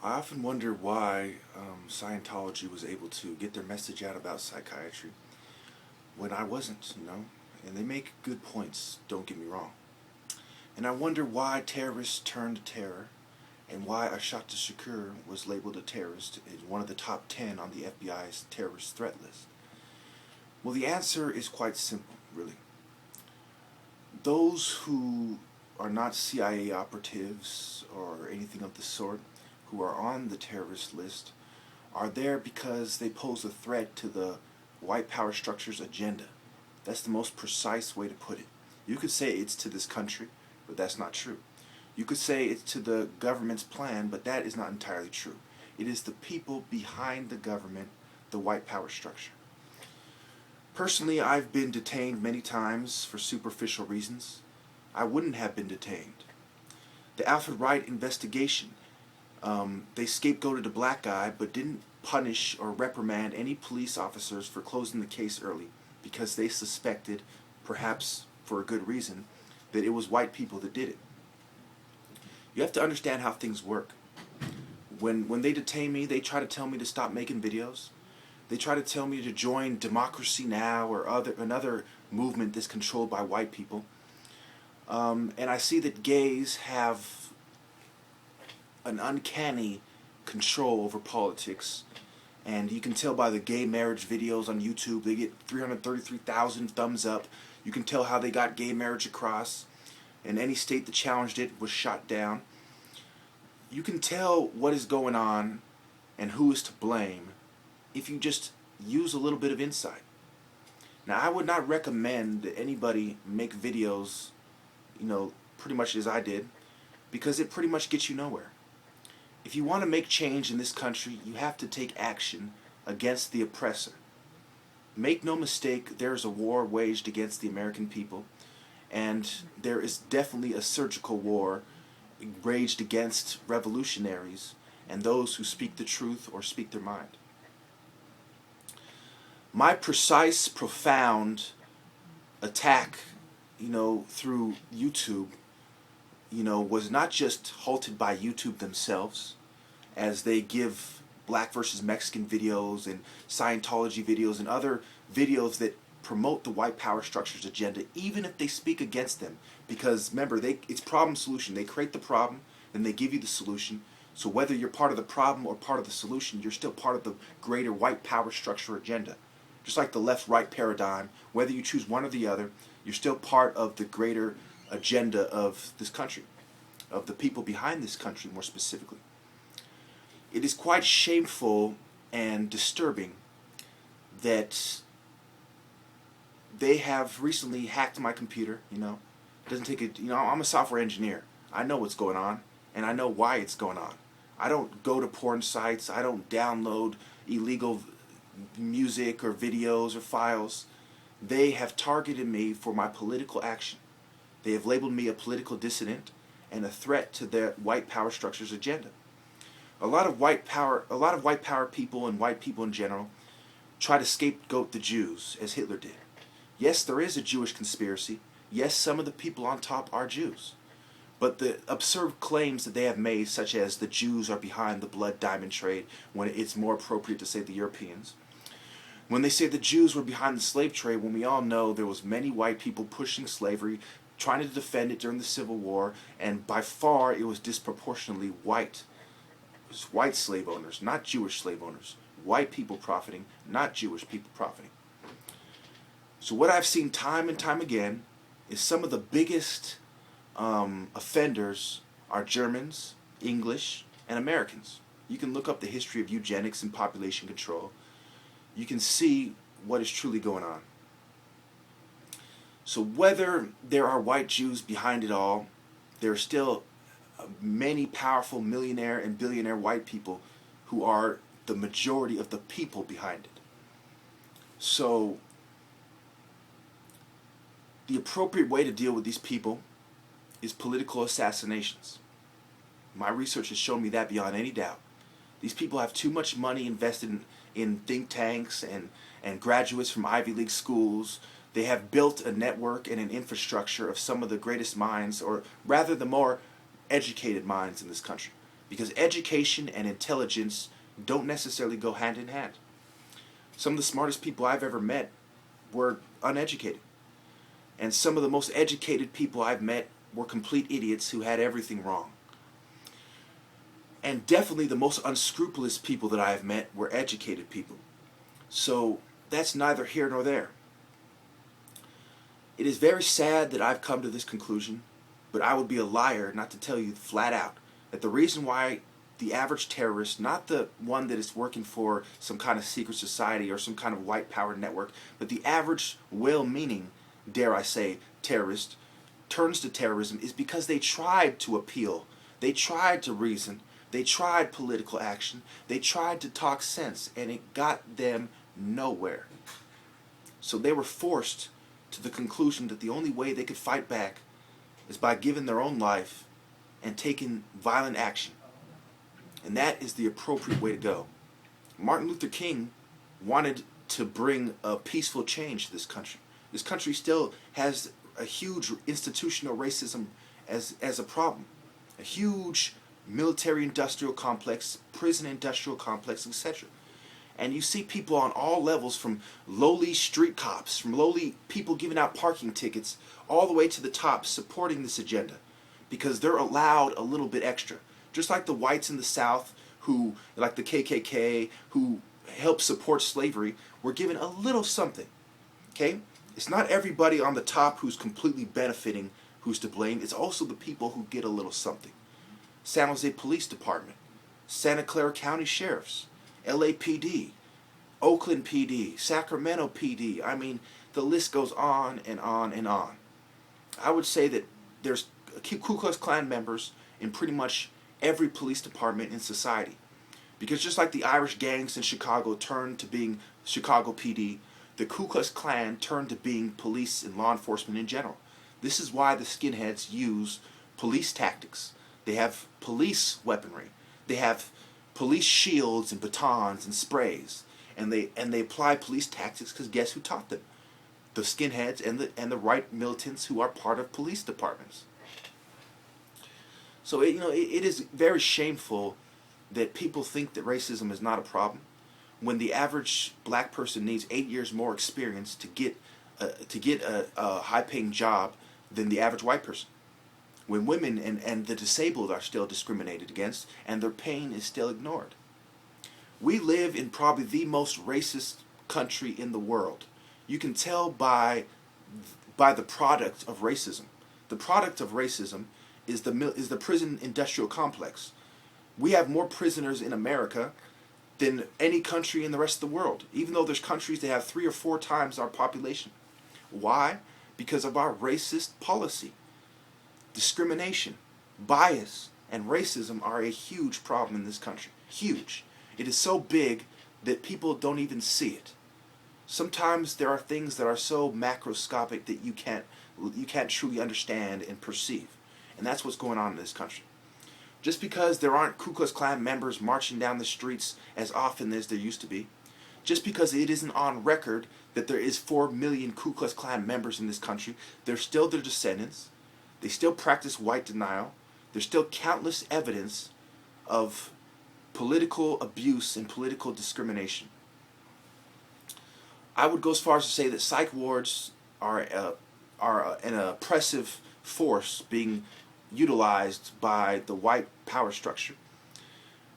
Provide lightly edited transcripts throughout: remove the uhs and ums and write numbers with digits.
I often wonder why Scientology was able to get their message out about psychiatry when I wasn't. And they make good points, don't get me wrong. And I wonder why terrorists turned terror and why Ashata Shakur was labeled a terrorist in one of the top 10 on the FBI's terrorist threat list. Well, the answer is quite simple, really. Those who are not CIA operatives or anything of the sort who are on the terrorist list are there because they pose a threat to the white power structure's agenda. That's the most precise way to put it. You could say it's to this country, but that's not true. You could say it's to the government's plan, but that is not entirely true. It is the people behind the government, the white power structure. Personally, I've been detained many times for superficial reasons. I wouldn't have been detained. The Alfred Wright investigation, they scapegoated a black guy but didn't punish or reprimand any police officers for closing the case early because they suspected, perhaps for a good reason, that it was white people that did it. You have to understand how things work. When they detain me, they try to tell me to stop making videos. They try to tell me to join Democracy Now! Or another movement that's controlled by white people. And I see that gays have an uncanny control over politics. And you can tell by the gay marriage videos on YouTube, they get 333,000 thumbs up. You can tell how they got gay marriage across. And any state that challenged it was shot down. You can tell what is going on and who is to blame if you just use a little bit of insight. Now, I would not recommend that anybody make videos, pretty much as I did, because it pretty much gets you nowhere. If you want to make change in this country, you have to take action against the oppressor. Make no mistake, there is a war waged against the American people, and there is definitely a surgical war waged against revolutionaries and those who speak the truth or speak their mind. My precise, profound attack, through YouTube, was not just halted by YouTube themselves, as they give Black versus Mexican videos and Scientology videos and other videos that promote the white power structure's agenda, even if they speak against them. Because remember, it's problem solution. They create the problem, then they give you the solution. So whether you're part of the problem or part of the solution, you're still part of the greater white power structure agenda. Just like the left-right paradigm, whether you choose one or the other, you're still part of the greater agenda of this country, of the people behind this country more specifically. It is quite shameful and disturbing that they have recently hacked my computer. It doesn't take it. I'm a software engineer. I know what's going on, and I know why it's going on. I don't go to porn sites. I don't download illegal music or videos or files. They have targeted me for my political action. They have labeled me a political dissident and a threat to their white power structure's agenda. A lot of white power people and white people in general try to scapegoat the Jews, as Hitler did. Yes, there is a Jewish conspiracy. Yes, some of the people on top are Jews. But the absurd claims that they have made, such as the Jews are behind the blood diamond trade, when it's more appropriate to say the Europeans. When they say the Jews were behind the slave trade, when we all know there was many white people pushing slavery, trying to defend it during the Civil War, and by far it was disproportionately white. It was white slave owners, not Jewish slave owners. White people profiting, not Jewish people profiting. So what I've seen time and time again is some of the biggest offenders are Germans, English, and Americans. You can look up the history of eugenics and population control. You can see what is truly going on. So whether there are white Jews behind it all, there are still many powerful millionaire and billionaire white people who are the majority of the people behind it. So the appropriate way to deal with these people is political assassinations. My research has shown me that beyond any doubt. These people have too much money invested in think tanks and graduates from Ivy League schools. They have built a network and an infrastructure of some of the greatest minds, or rather the more educated minds in this country. because education and intelligence don't necessarily go hand in hand. Some of the smartest people I've ever met were uneducated. And some of the most educated people I've met were complete idiots who had everything wrong. And definitely the most unscrupulous people that I have met were educated people. So that's neither here nor there. It is very sad that I've come to this conclusion, but I would be a liar not to tell you flat out that the reason why the average terrorist, not the one that is working for some kind of secret society or some kind of white power network, but the average well-meaning, dare I say, terrorist, turns to terrorism is because they tried to appeal, they tried to reason, they tried political action, they tried to talk sense, and it got them nowhere. So they were forced to the conclusion that the only way they could fight back is by giving their own life and taking violent action. And that is the appropriate way to go. Martin Luther King wanted to bring a peaceful change to this country. This country still has a huge institutional racism as a problem. A huge military-industrial complex, prison-industrial complex, etc. And you see people on all levels, from lowly street cops, from lowly people giving out parking tickets, all the way to the top supporting this agenda because they're allowed a little bit extra. Just like the whites in the South, who, like the KKK, who helped support slavery, were given a little something. Okay? It's not everybody on the top who's completely benefiting who's to blame. It's also the people who get a little something. San Jose Police Department, Santa Clara County Sheriffs, LAPD, Oakland PD, Sacramento PD. I mean, the list goes on and on and on. I would say that there's Ku Klux Klan members in pretty much every police department in society. Because just like the Irish gangs in Chicago turned to being Chicago PD, the Ku Klux Klan turned to being police and law enforcement in general. This is why the skinheads use police tactics. They have police weaponry. They have police shields and batons and sprays. And they apply police tactics because guess who taught them? The skinheads and the right militants who are part of police departments. So it is very shameful that people think that racism is not a problem when the average black person needs 8 years more experience to get a high-paying job than the average white person. When women and the disabled are still discriminated against and their pain is still ignored. We live in probably the most racist country in the world. You can tell by the product of racism. The product of racism is the prison industrial complex. We have more prisoners in America than any country in the rest of the world, even though there's countries that have 3 or 4 times our population. Why? Because of our racist policy. Discrimination, bias, and racism are a huge problem in this country. Huge. It is so big that people don't even see it. Sometimes there are things that are so macroscopic that you can't truly understand and perceive. And that's what's going on in this country. Just because there aren't Ku Klux Klan members marching down the streets as often as there used to be, just because it isn't on record that there is 4 million Ku Klux Klan members in this country, they're still their descendants. They still practice white denial. There's still countless evidence of political abuse and political discrimination. I would go as far as to say that psych wards are an oppressive force being utilized by the white power structure.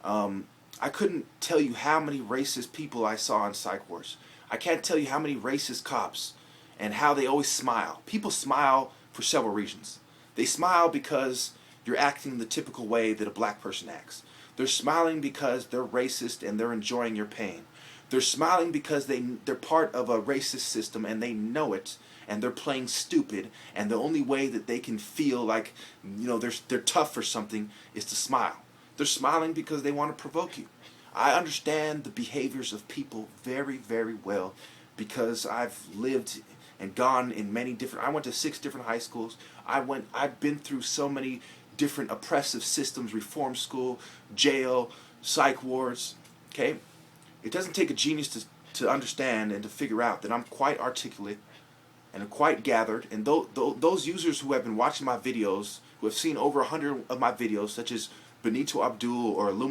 I couldn't tell you how many racist people I saw in psych wards. I can't tell you how many racist cops and how they always smile. People smile for several reasons. They smile because you're acting the typical way that a black person acts. They're smiling because they're racist and they're enjoying your pain. They're smiling because they're part of a racist system and they know it, and they're playing stupid, and the only way that they can feel like they're tough or something is to smile. They're smiling because they want to provoke you. I understand the behaviors of people very, very well because I've lived and gone in many different. I went to 6 different high schools. I've been through so many different oppressive systems: reform school, jail, psych wards. Okay, it doesn't take a genius to understand and to figure out that I'm quite articulate and quite gathered. And those users who have been watching my videos, who have seen over 100 of my videos, such as Benito Abdul or